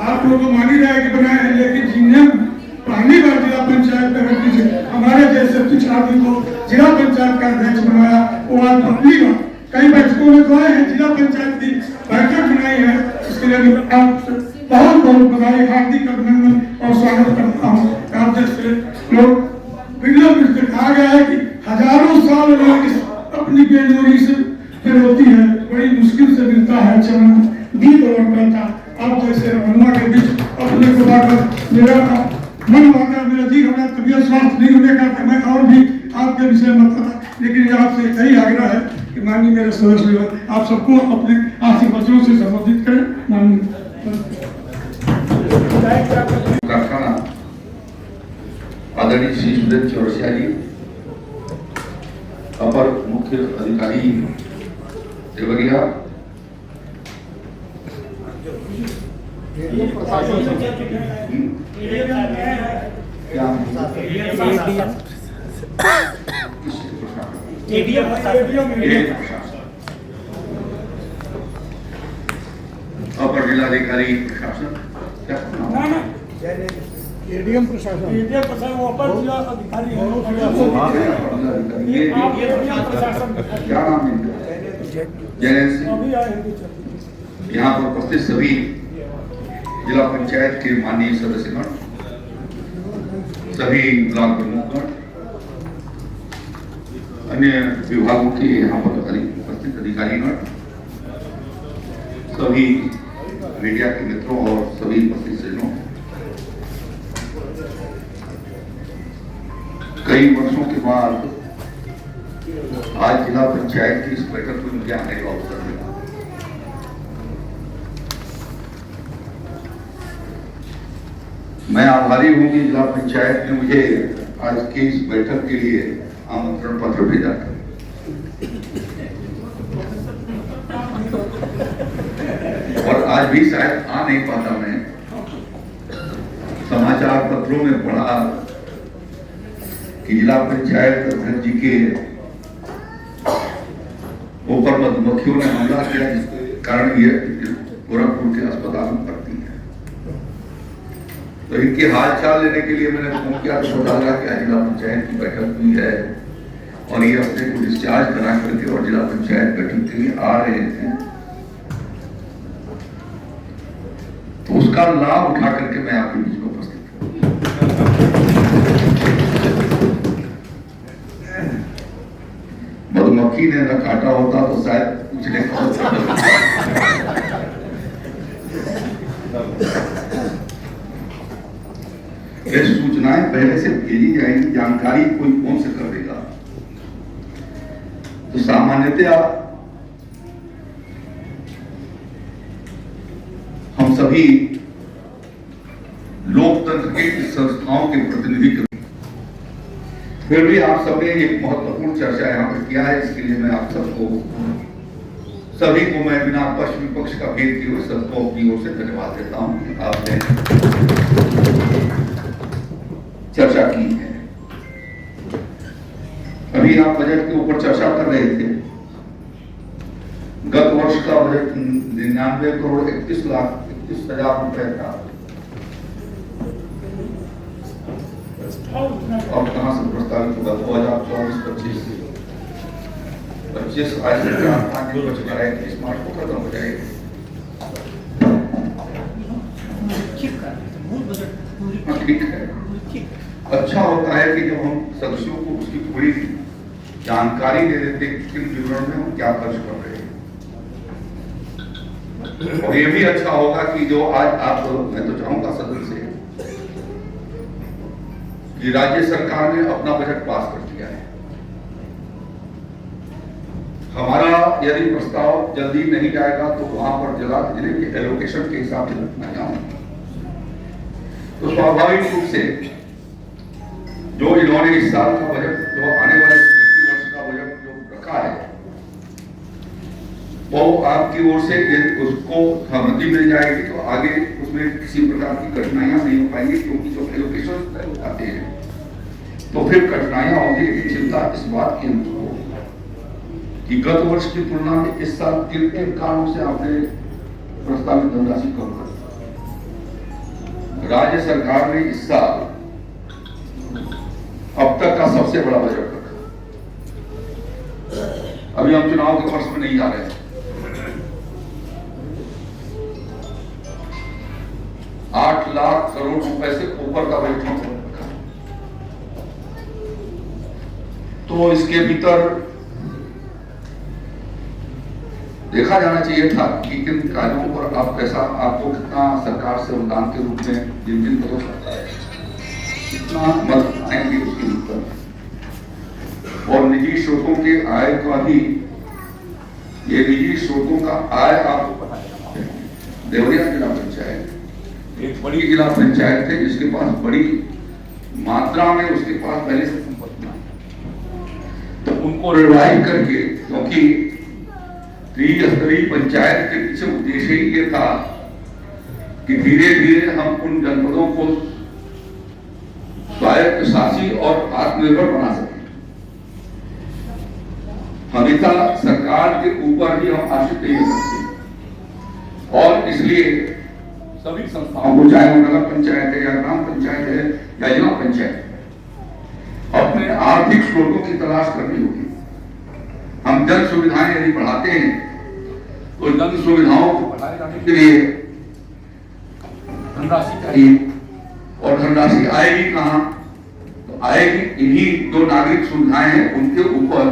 आप लोग मान ही रहे कि बनाए हैं, लेकिन जिन्हें पहली बार जिला पंचायत में हमारे जैसे कुछ आदमी को जिला पंचायत का अध्यक्ष बनाया, वो आज पहली बार कई बैठकों में गए हैं, जिला पंचायत की बैठक बनाई है, इसके लिए बहुत बहुत बधाई, हार्दिक अभिनंदन और स्वागत करता हूँ। आप जैसे लोग वीडियो कहा गया है कि हजारों साल लोग अपनी बेलोरी से फिर होती है, बड़ी मुश्किल से मिलता है चरण दीप और करता। आप जैसे हनुमा के बीच अपने को बाकर मेरा मन मांगा, मेरा जी हमारा तबियत स्वास्थ्य नहीं होने का मैं और भी आपके विषय में पता, लेकिन आपसे यही आग्रह है कि माननीय मेरे सदस्य आप सबको अपने आशीर्वादों से संबोधित करें। माननीय कारखाना आदरणीय श्री सुरेंद्र चौरसिया जी, अपर मुख्य अधिकारी देवरिया, अपर जिलाधिकारी प्रशासन, एडीएम प्रशासन वो अपर जिला अधिकारी क्या नाम है? जयनेश सिंह। यहाँ पर उपस्थित सभी जिला पंचायत के माननीय सदस्यगण, सभी ब्लॉक प्रमुखगण, अन्य विभागों के यहाँ पर उपस्थित अधिकारीगण, सभी मीडिया के मित्रों और सभी उपस्थित सज्जनों, कई वर्षों के बाद आज जिला पंचायत की इस बैठक में मुझे आने का अवसर मिला। मैं आभारी हूं कि जिला पंचायत ने मुझे आज की इस बैठक के लिए आमंत्रण पत्र भेजा था। और आज भी शायद आ नहीं पाता। मैं समाचार पत्रों में पढ़ा कि जिला पंचायत अध्यक्ष जी के ऊपर मधुमक्खियों ने हमला किया, जिसके कारण ये गोरखपुर के अस्पताल में भर्ती है। तो इनके हाल चाल लेने के लिए मैंने फोन किया तो पता लगा कि जिला पंचायत की बैठक हुई है और ये अपने को डिस्चार्ज करा करके और जिला पंचायत बैठक के लिए आ रहे थे। तो उसका लाभ उठा करके मैं आपके बीच में उपस्थित हूं। मधुमक्खी ने न काटा होता तो शायद पूछने का ये सूचनाएं पहले से भेजी जाएंगी, जानकारी कोई कौन से कर देगा। तो सामान्यतया हम सभी लोकतंत्र की संस्थाओं के प्रतिनिधि, फिर भी आप सबने एक महत्वपूर्ण चर्चा यहाँ पर किया है, इसके लिए मैं आप सबको सभी को मैं बिना पक्ष विपक्ष का भेद किए हुए सबको अपनी ओर से धन्यवाद देता हूँ। आपने चर्चा की है। अभी आप बजट के ऊपर चर्चा कर रहे थे। गत वर्ष का बजट 99 करोड़ 31,31,000 रुपए था। और कहां से प्रस्तावित होगा 2024-25 आज बचना है, इस मार्च को खत्म हो जाएगा। ठीक है, अच्छा होता है कि जब हम सदस्यों को उसकी पूरी जानकारी दे देते हैं किन विवरण में हम क्या खर्च कर रहे हैं। और ये भी अच्छा होगा कि जो आज आप, मैं तो चाहूंगा सदन से कि राज्य सरकार ने अपना बजट पास कर दिया है। हमारा यदि प्रस्ताव जल्दी नहीं जाएगा तो वहां पर जिले के एलोकेशन के हिसाब से रखना चाहूंगा। तो स्वाभाविक रूप से जो इन्होंने इस साल का बजट, जो आने वाले वित्तीय वर्ष का बजट जो रखा है, वो आपकी ओर से उसको सहमति मिल जाएगी तो आगे उसमें किसी प्रकार की कठिनाइयां नहीं हो पाएंगी, क्योंकि जो एलोकेशन आते हैं तो फिर कठिनाइयां होंगी। लेकिन चिंता इस बात की हमको कि गत वर्ष की तुलना में इस साल किन किन कारणों से आपने प्रस्तावित धनराशि कम कर दी। राज्य सरकार ने इस साल अब तक का सबसे बड़ा बजट रखा। अभी हम चुनाव के वर्ष में नहीं जा रहे हैं। 8 लाख करोड़ रुपए से ऊपर का बजट रखा। तो इसके भीतर देखा जाना चाहिए था कि किन कार्यों पर आप पैसा, आपको कितना सरकार से अनुदान के रूप में जिन जिन पदों कितना मदद आएंगे उसके ऊपर, और निजी स्रोतों के आय का भी, ये निजी स्रोतों का आय आपको पता है। देवरिया जिला पंचायत एक बड़ी जिला पंचायत है जिसके पास बड़ी मात्रा में उसके पास पहले से संपत्तियां, तो उनको रिवाइव करके, क्योंकि त्रिस्तरीय पंचायत के पीछे उद्देश्य ही ये था कि धीरे धीरे हम उन जनपदों को स्वायत्त शासी और आत्मनिर्भर बना सकें। हमेशा सरकार के ऊपर ही हम आश्रित नहीं हो सकते, और इसलिए सभी संस्थाओं को, चाहे वो नगर पंचायत है या ग्राम पंचायत है या जिला पंचायत, अपने आर्थिक स्रोतों की तलाश करनी होगी। हम जन सुविधाएं यदि बढ़ाते हैं तो जन सुविधाओं को बढ़ाए जाने के लिए धनराशि चाहिए, और धनराशि आएगी कहां? तो आएगी इन्हीं जो नागरिक सुविधाएं हैं उनके ऊपर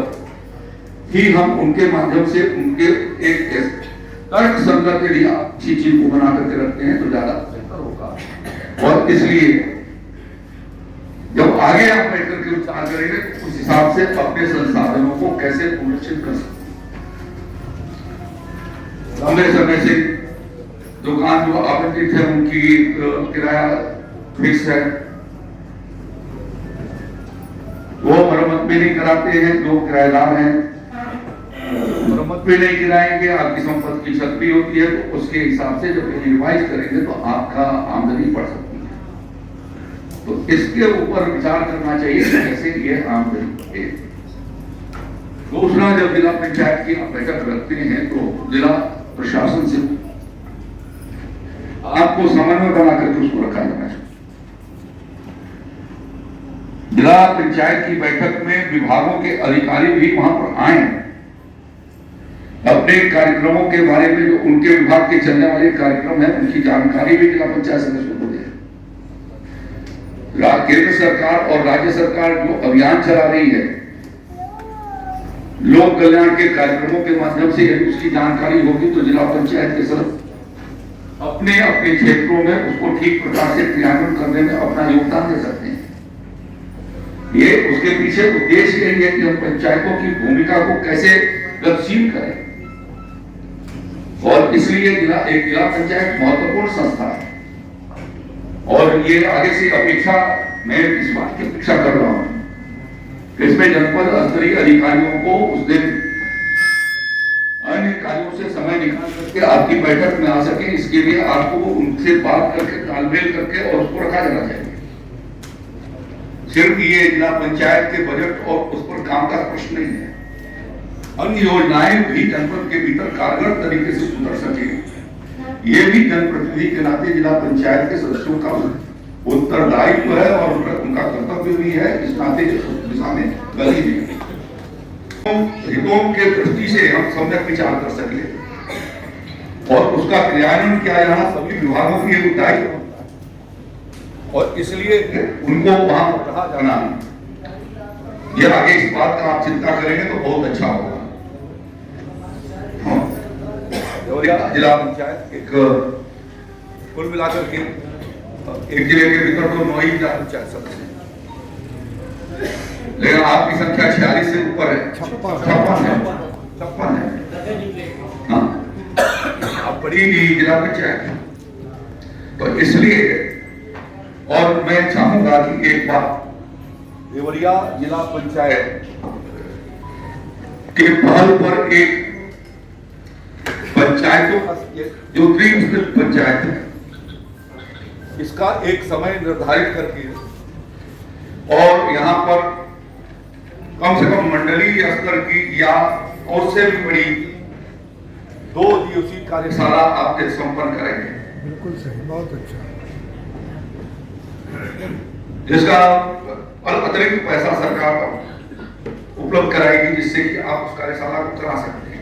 ही। हम उनके माध्यम से उनके एक तर्क संगत यदि अच्छी चीज को बना करके रखते हैं तो ज्यादा बेहतर होगा। और इसलिए जब आगे आप बैठकर के विचार करेंगे तो उस हिसाब से अपने संसाधनों को कैसे पुनर्चित कर सकते। लंबे समय से दुकान जो आवंटित है उनकी किराया फिक्स है, वो मरम्मत भी नहीं कराते हैं। जो किराएदार हैं मरम्मत भी नहीं कराएंगे, आपकी संपत्ति की क्षति भी होती है, तो उसके हिसाब से जब रिवाइज करेंगे तो आपका आमदनी बढ़ सकती है। तो इसके ऊपर विचार करना चाहिए कि कैसे ये आमदनी बढ़े। दूसरा, जब जिला पंचायत की बैठक रखते हैं तो जिला प्रशासन से आपको समन्वय बना करके उसको रखा जाना चाहिए। जिला पंचायत की बैठक में विभागों के अधिकारी भी वहां पर आए, अपने कार्यक्रमों के बारे में, जो उनके विभाग के चलने वाले कार्यक्रम है उनकी जानकारी भी जिला पंचायत सदस्यों को दें। केंद्र सरकार और राज्य सरकार जो अभियान चला रही है लोक कल्याण के कार्यक्रमों के माध्यम से, यदि उसकी जानकारी होगी तो जिला पंचायत के सदस्य अपने अपने क्षेत्रों में उसको ठीक प्रकार से क्रियान्वयन करने में अपना योगदान दे सकते हैं। ये उसके पीछे उद्देश्य यही है कि हम पंचायतों की भूमिका को कैसे गतिशील करें, और इसलिए एक जिला पंचायत महत्वपूर्ण संस्था है। और ये आगे से अपेक्षा, मैं इस बात की अपेक्षा कर रहा हूं कि इसमें जनपद स्तरीय अधिकारियों को उस दिन अन्य कार्यों से समय निकाल करके आपकी बैठक में आ सके, इसके लिए आपको उनसे बात करके तालमेल करके और उसको रखा जाना चाहिए। सिर्फ ये जिला पंचायत के बजट और उस पर काम का प्रश्न नहीं है, अन्य योजनाएं भी जनपद के भीतर कारगर तरीके से सुधर सके, ये भी जनप्रतिनिधि के नाते जिला पंचायत के सदस्यों का उत्तरदायित्व है और उनका कर्तव्य भी है। इस नाते उस दिशा में गलती नहीं, हितों के दृष्टि से हम सम्यक विचार कर सके और उसका क्रियान्वयन किया जाना सभी विभागों की एक दायित्व, और इसलिए उनको वहां रहा जाना। ये आगे इस बात का आप चिंता करेंगे तो बहुत अच्छा होगा। जिला पंचायत एक कुल मिलाकर के एक जिले के भीतर तो 9 ही जिला पंचायत सदस्य, लेकिन आपकी संख्या 46 से ऊपर है, 56 है। हाँ, आप बड़ी जिला पंचायत, तो इसलिए और मैं चाहूंगा कि एक बात, देवरिया जिला पंचायत के पहल पर एक पंचायतों का जो ड्रीम पंचायत है, इसका एक समय निर्धारित करके और यहाँ पर कम से कम मंडलीय स्तर की या उससे भी बड़ी 2 दिवसीय कार्यशाला आपके संपन्न करेंगे। बिल्कुल सही, बहुत अच्छा। जिसका अतिरिक्त पैसा सरकार उपलब्ध कराएगी, जिससे कि आप उस कार्यशाला को करा सकते हैं।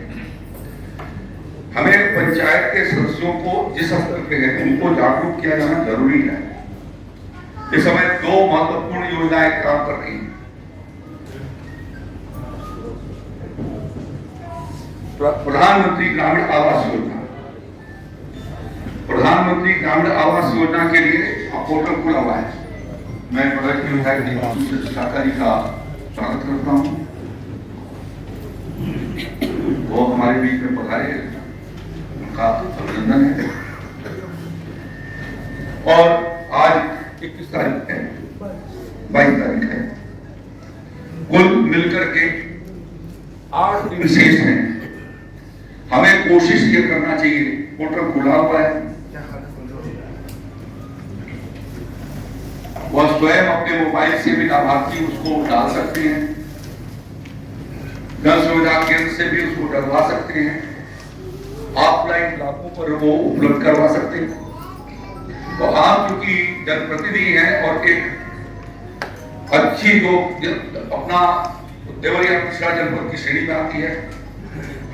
हमें पंचायत के सदस्यों को जिस स्तर पे है उनको जागरूक किया जाना जरूरी है। इस समय 2 महत्वपूर्ण योजनाएं काम कर रही हैं। प्रधानमंत्री ग्रामीण आवास योजना। प्रधानमंत्री ग्रामीण आवास योजना के लिए पोर्टल खुला हुआ है। मैं नगर के विधायक शाकारी का स्वागत करता हूं। वो हमारे बीच में पधारे, उनका अभिनंदन है। और आज 21 तारीख है, 22 तारीख है, कुल मिलकर के 8 दिन शेष हैं। हमें कोशिश ये करना चाहिए, पोर्टल खुला हुआ है, वह स्वयं अपने मोबाइल से भी लाभार्थी उसको डाल सकते हैं, जन सुविधा केंद्र से भी उसको डलवा सकते हैं, ऑफलाइन ब्लॉकों पर वो उपलब्ध करवा सकते हैं। तो आप चूंकि जनप्रतिनिधि हैं और एक अच्छी जो अपना देवरिया पिछड़ा जनपद की श्रेणी में आती है,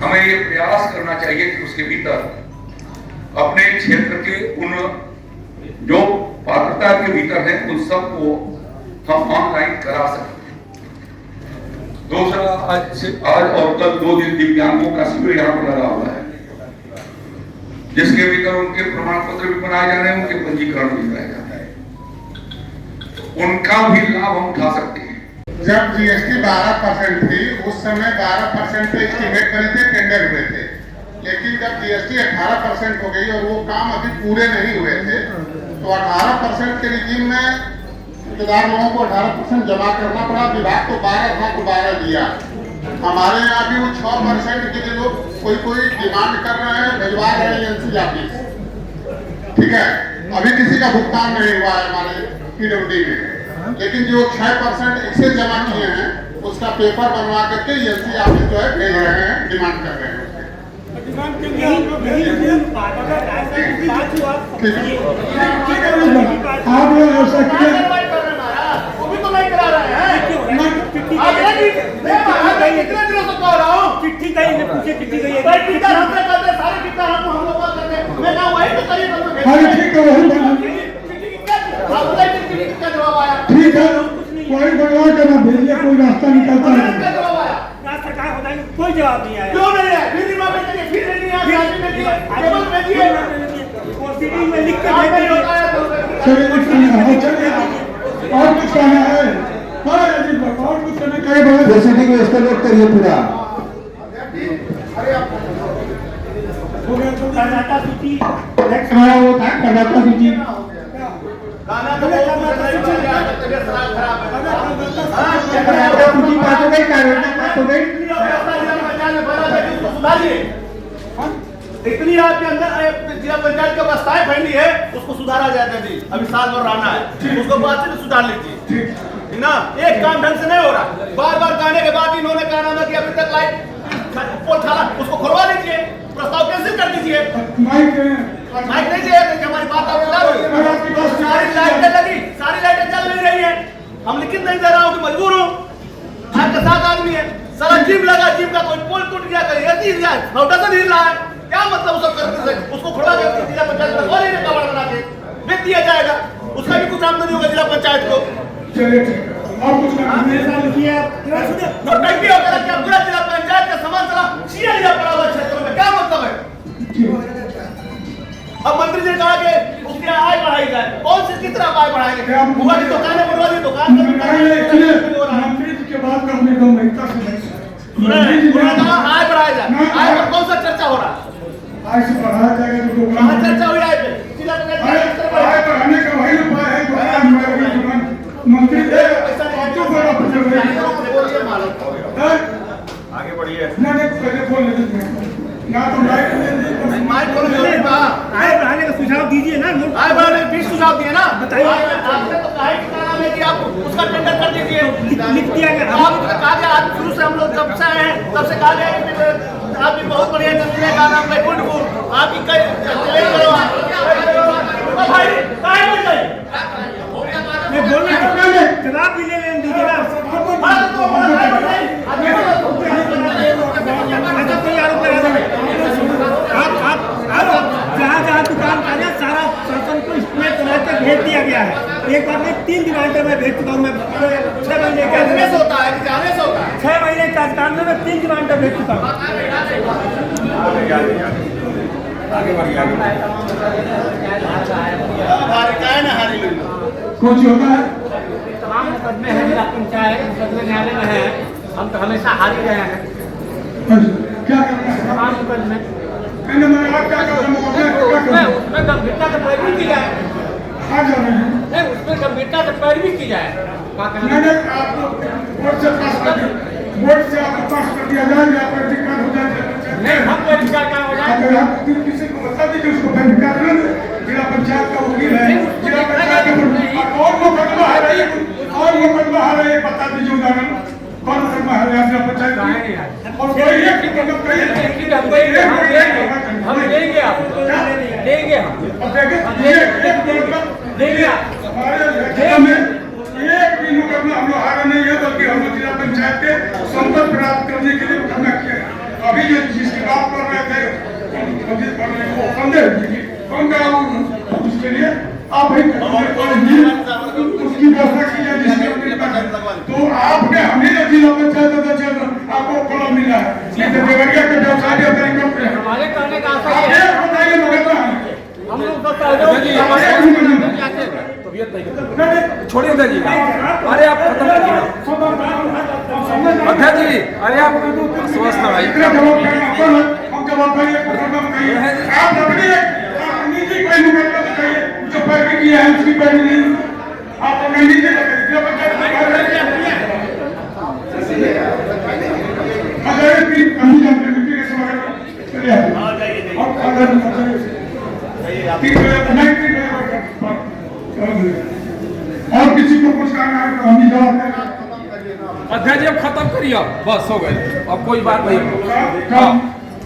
हमें ये प्रयास करना चाहिए कि उसके भीतर अपने क्षेत्र के उन जो पात्रता के भीतर है उन सबको हम ऑनलाइन करा सकते हैं। दूसरा, आज और कल 2 दिन दिव्यांगों का शिविर यहाँ पर लगा हुआ है, जिसके भीतर उनके प्रमाण पत्र भी बनाए जा रहे हैं, उनके पंजीकरण भी कराए जा रहे हैं। उनका भी लाभ हम उठा सकते हैं। जब जीएसटी 12% थी, उस समय 12% पे एस्टीमेट करे थे, टेंडर हुए थे। लेकिन जब जीएसटी 18% हो गई और वो काम अभी पूरे नहीं हुए थे, तो 18% के रिजीम में ठेकेदार लोगों को 18% जमा करना पड़ा। विभाग को 12 था तो 12 दिया। हमारे यहाँ भी वो 6% के लिए लोग कोई डिमांड कर रहे हैं, भिजवा रहे हैं एजेंसी ऑफिस। ठीक है, अभी किसी का भुगतान नहीं हुआ है हमारे पीडब्ल्यूडी में, लेकिन जो 6% एक्सेस जमा किए हैं उसका पेपर बनवा करके एजेंसी ऑफिस जो है भेज रहे हैं, डिमांड कर रहे हैं। आप लोग ऐसा किया, वो भी तो नहीं करा रहे हैं। कितने दिनों से कह रहा हूँ, चिट्ठी गई है, पूछे चिट्ठी गई है, टीचर हमसे करते, सारे टीचर हम लोग करते, मैं कहा वही तो करिए। अरे ठीक है, वही बना, क्या जवाब आया? ठीक है, वही बनवा के ना भेजिए, कोई रास्ता निकलता है। क्या जवाब आया? सरकार होता है, कोई जवाब नहीं आया। क्यों नहीं है? फिर नहीं मांगे चाहिए, फिर नहीं आया, केवल भेजिए, प्रोसीडिंग में लिख के भेजिए। चलिए कुछ नहीं है, चलिए और कुछ कहना है? हाँ अजीत भाई, और कुछ कहना कहे बगैर प्रोसीडिंग में इसका नोट करिए पूरा। हो गया तो करदाता सूची नेक्स्ट हमारा वो था करदाता सूची। गाना तो बहुत अच्छा है, तबीयत खराब है। करदाता सूची पास हो गई, कार्ययोजना पास हो गई। सुधारिए, इतनी आपके अंदर जिला पंचायत का प्रस्ताव फैली है, उसको सुधारा जाता है। अभी साल भर रहना है, उसको बात से सुधार लीजिए ना। एक काम ढंग से नहीं हो रहा, बार बार कहने के बाद इन्होंने कहा ना कि अभी तक लाइट पोल था, उसको खुलवा दीजिए, प्रस्ताव कैंसिल कर दीजिए। माइक नहीं चाहिए, हमारी बात आप बता दो। सारी लाइटें लगी, सारी लाइटें चल नहीं रही है, हम लिखित नहीं दे रहा हूँ कि मजबूर हूँ। आपके साथ आदमी है, सारा जिम लगा, जिम का कोई पोल टूट गया, नोटिस नहीं रहा है, क्या मतलब सब करते उसको खुला के जिला पंचायत में और कवर बना के भेज दिया जाएगा, उसका भी कुछ आमदनी होगा जिला पंचायत को। चलिए और कुछ कहना नहीं होगा क्या? पूरा जिला पंचायत का सामान चला छिया लिया पड़ा हुआ क्षेत्रों में, क्या मतलब है? अब मंत्री जी ने कहा कि उसकी आय बढ़ाई जाए, कौन सी कितना आय बढ़ाएंगे? हुआ की दुकानें बनवा दी, दुकान मंत्री जी के बात का अपने गंभीरता से नहीं कहा आय बढ़ाया जाए, आय पर कौन सा चर्चा हो रहा है? आय से बढ़ाया जाएगा तो कहाँ चर्चा हुई आय पे? जिला पंचायत आय बढ़ाने का वही उपाय है, दुकान मंत्री आगे बढ़िए। पहले बोल ना तो माइक बोलो, आय बढ़ाने का सुझाव दीजिए ना। आय बढ़ाने के 20 सुझाव दिए ना, बताइए। आपने तो कहा कि कि आप उसका टेंडर कर दीजिए। लिख दिया गया। आप कहा गया आज शुरू से हम लोग जब से आए हैं तब से कहा गया कि आपकी बहुत बढ़िया चलती है का नाम है कुंडपुर आपकी कई भाई काय बोल रहे मैं बोल रहा हूँ जवाब भी ले लेने दीजिएगा। ऐसा कोई आरोप लगा दो। आप जहाँ दुकान का ना सारा शासन को इसमें चला के भेज दिया गया है। एक बार में 3 डिमांडर में भेज चुका हूँ। मैं 6 महीने का होता है 6 महीने का काम में मैं 3 डिमांडर भेज चुका हूँ। कुछ होता है तमाम मुकदमे हैं जिला पंचायत मुकदमे न्यायालय में है। हम तो हमेशा हार ही रहे हैं। क्या करना है तमाम मुकदमे मैं आप क्या कर रहे हैं उसमें गंभीरता से पैरवी की जाए। आ जा रहे हैं नहीं उसमें गंभीरता से पैरवी की जाए। मैंने आपको बोर्ड से पास कर दिया बोर्ड से आपको पास कर दिया जाए या फिर दिक्कत हो जाए नहीं हम वेरीफाई क्या हो जाए। अगर आप किसी को बता दीजिए उसको वेरीफाई कर जिला पंचायत का वकील है जिला पंचायत का और मुकदमा है बता दीजिए उदाहरण कौन मुकदमा है जिला पंचायत और कोई हम लेंगे आपको देंगे हम एक भी मुकदमा हम लोग हारे नहीं है बल्कि हम लोग जिला पंचायत के संपर्क प्राप्त करने के लिए मुकदमा किया है। अभी जो जिसकी बात कर रहे थे वो संदेह कौन का उसके लिए आप उसकी व्यवस्था की जाए जिसके तो आपने हमें जिला पंचायत आपको कलम मिला है देवरिया के व्यवसाय हमारे कहने का बताइए मुकदमा हम लोग छोड़िए अध्यक्ष जी। अरे आप खत्म करिए अध्यक्ष जी। अरे आप स्वस्थ भाई हम जवाब आप निजी कोई मुकदमा बताइए जो पैरवी किया है उसकी पैरवी नहीं आप निजी और किसी को कुछ करना है तो हम ही जवाब देंगे। अध्यक्ष जी अब खत्म करिए बस हो गए अब कोई बात नहीं।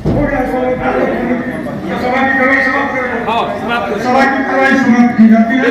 हो गया सभा की कार्रवाई समाप्त करें। हाँ समाप्त सभा की कार्रवाई समाप्त की जाती है।